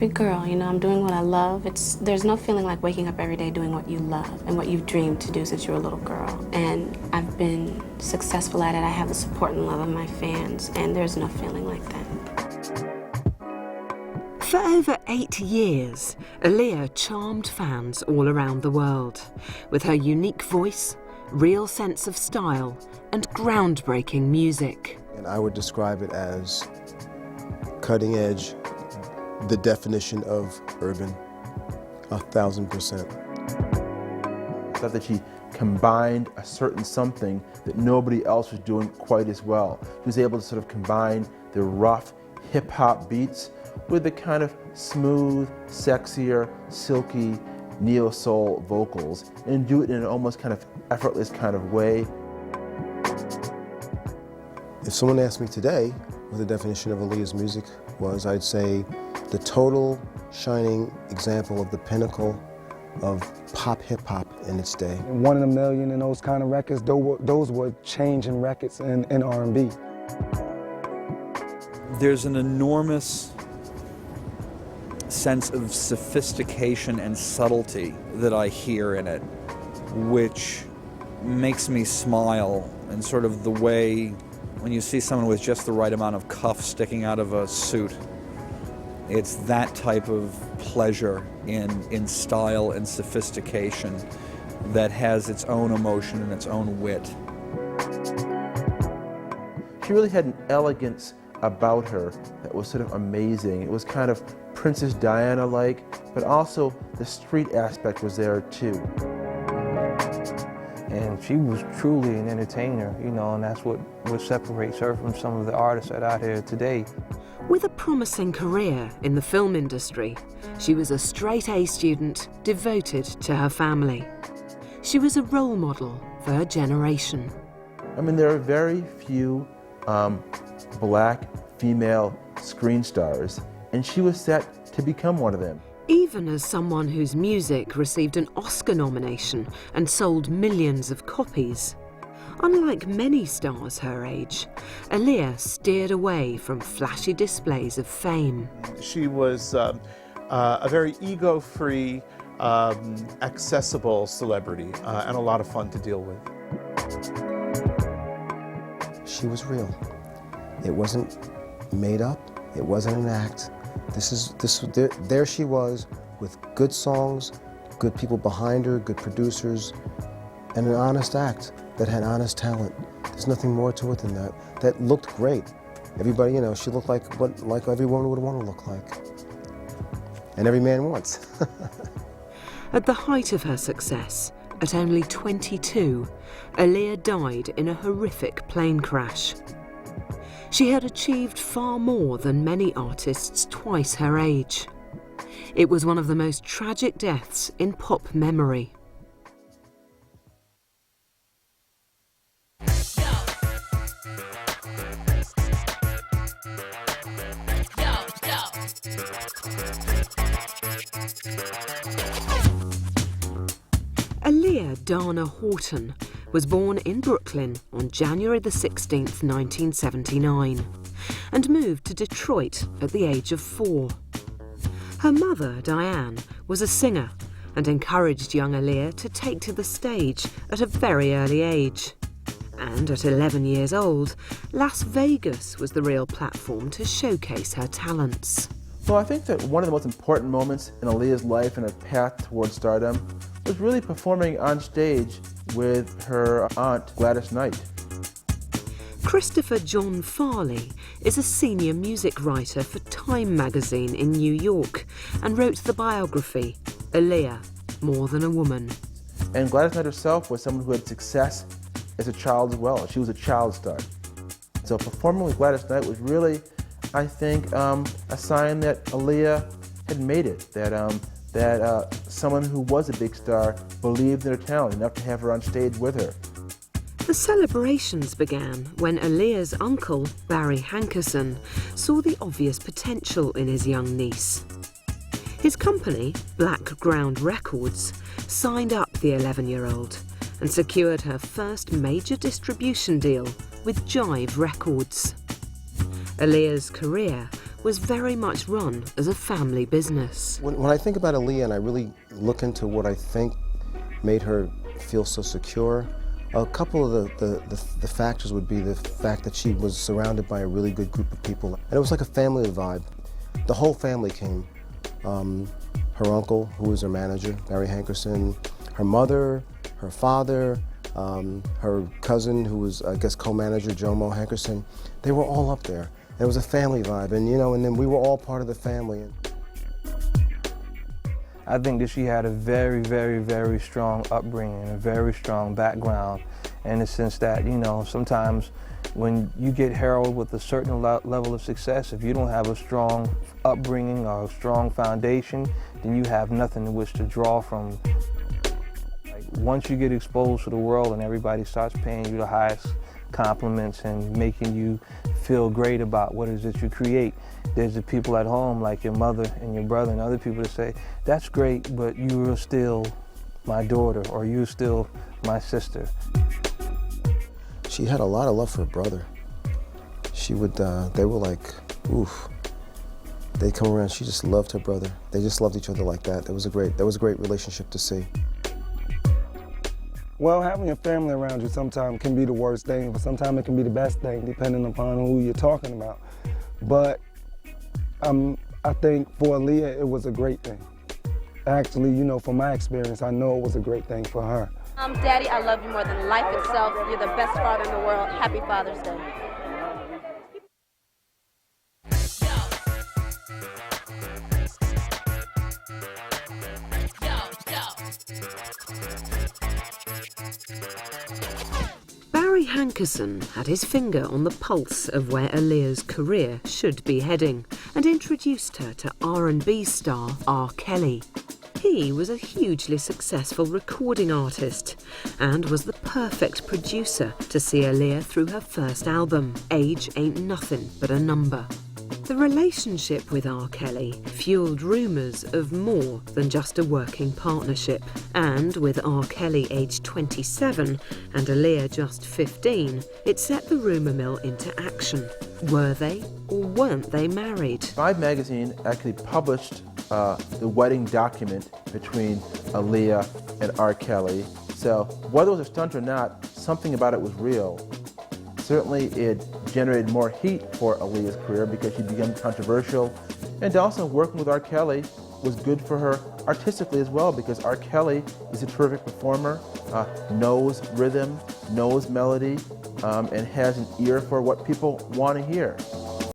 Big girl, you know, I'm doing what I love. There's no feeling like waking up every day doing what you love and what you've dreamed to do since you were a little girl. And I've been successful at it. I have the support and love of my fans, and there's no feeling like that. For over 8 years, Aaliyah charmed fans all around the world with her unique voice, real sense of style, and groundbreaking music. And I would describe it as cutting edge, the definition of urban, 1000%. I thought that she combined a certain something that nobody else was doing quite as well. She was able to sort of combine the rough hip-hop beats with the kind of smooth, sexier, silky, neo-soul vocals and do it in an almost kind of effortless kind of way. If someone asked me today what the definition of Aaliyah's music was, I'd say the total shining example of the pinnacle of pop hip-hop in its day. 1 in a Million and those kind of records, those were changing records in R&B. There's an enormous sense of sophistication and subtlety that I hear in it, which makes me smile, and sort of the way when you see someone with just the right amount of cuff sticking out of a suit. It's that type of pleasure in style and sophistication that has its own emotion and its own wit. She really had an elegance about her that was sort of amazing. It was kind of Princess Diana-like, but also the street aspect was there too. And she was truly an entertainer, you know, and that's what separates her from some of the artists that are out here today. With a promising career in the film industry, she was a straight-A student devoted to her family. She was a role model for her generation. I mean, there are very few black female screen stars, and she was set to become one of them. Even as someone whose music received an Oscar nomination and sold millions of copies, unlike many stars her age, Aaliyah steered away from flashy displays of fame. She was a very ego-free, accessible celebrity, and a lot of fun to deal with. She was real. It wasn't made up. It wasn't an act. There she was with good songs, good people behind her, good producers, and an honest act that had honest talent. There's nothing more to it than that. That looked great. Everybody, you know, she looked like what every woman would want to look like. And every man wants. At the height of her success, at only 22, Aaliyah died in a horrific plane crash. She had achieved far more than many artists twice her age. It was one of the most tragic deaths in pop memory. Aaliyah Dana Horton was born in Brooklyn on January the 16th, 1979, and moved to Detroit at the age of 4. Her mother, Diane, was a singer and encouraged young Aaliyah to take to the stage at a very early age. And at 11 years old, Las Vegas was the real platform to showcase her talents. Well, I think that one of the most important moments in Aaliyah's life and her path towards stardom was really performing on stage with her aunt, Gladys Knight. Christopher John Farley is a senior music writer for Time magazine in New York and wrote the biography, Aaliyah, More Than a Woman. And Gladys Knight herself was someone who had success as a child as well. She was a child star. So performing with Gladys Knight was really, I think, a sign that Aaliyah had made it, that someone who was a big star believed in her talent enough to have her on stage with her. The celebrations began when Aaliyah's uncle, Barry Hankerson, saw the obvious potential in his young niece. His company, Black Ground Records, signed up the 11-year-old and secured her first major distribution deal with Jive Records. Aaliyah's career was very much run as a family business. When I think about Aaliyah and I really look into what I think made her feel so secure, a couple of the factors would be the fact that she was surrounded by a really good group of people. And it was like a family vibe. The whole family came. Her uncle, who was her manager, Barry Hankerson, her mother, her father, her cousin, who was, I guess, co-manager, Jomo Hankerson. They were all up there. It was a family vibe, and and then we were all part of the family. I think that she had a very, very, very strong upbringing, a very strong background, in the sense that, sometimes when you get heralded with a certain level of success, if you don't have a strong upbringing or a strong foundation, then you have nothing in which to draw from. Once you get exposed to the world and everybody starts paying you the highest compliments and making you feel great about what it is that you create, there's the people at home like your mother and your brother and other people that say, that's great, but you are still my daughter or you're still my sister. She had a lot of love for her brother. She would, they were like, oof. They'd come around, she just loved her brother. They just loved each other like that. That was a great relationship to see. Well, having a family around you sometimes can be the worst thing, but sometimes it can be the best thing, depending upon who you're talking about. But I think for Aaliyah, it was a great thing. Actually, from my experience, I know it was a great thing for her. Daddy, I love you more than life itself. You're the best father in the world. Happy Father's Day. Barry Hankerson had his finger on the pulse of where Aaliyah's career should be heading and introduced her to R&B star R. Kelly. He was a hugely successful recording artist and was the perfect producer to see Aaliyah through her first album, Age Ain't Nothing But a Number. The relationship with R. Kelly fueled rumours of more than just a working partnership, and with R. Kelly aged 27 and Aaliyah just 15, it set the rumour mill into action. Were they or weren't they married? Vibe magazine actually published the wedding document between Aaliyah and R. Kelly. So whether it was a stunt or not, something about it was real. Certainly it generated more heat for Aaliyah's career because she became controversial, and also working with R. Kelly was good for her artistically as well because R. Kelly is a terrific performer, knows rhythm, knows melody, and has an ear for what people want to hear.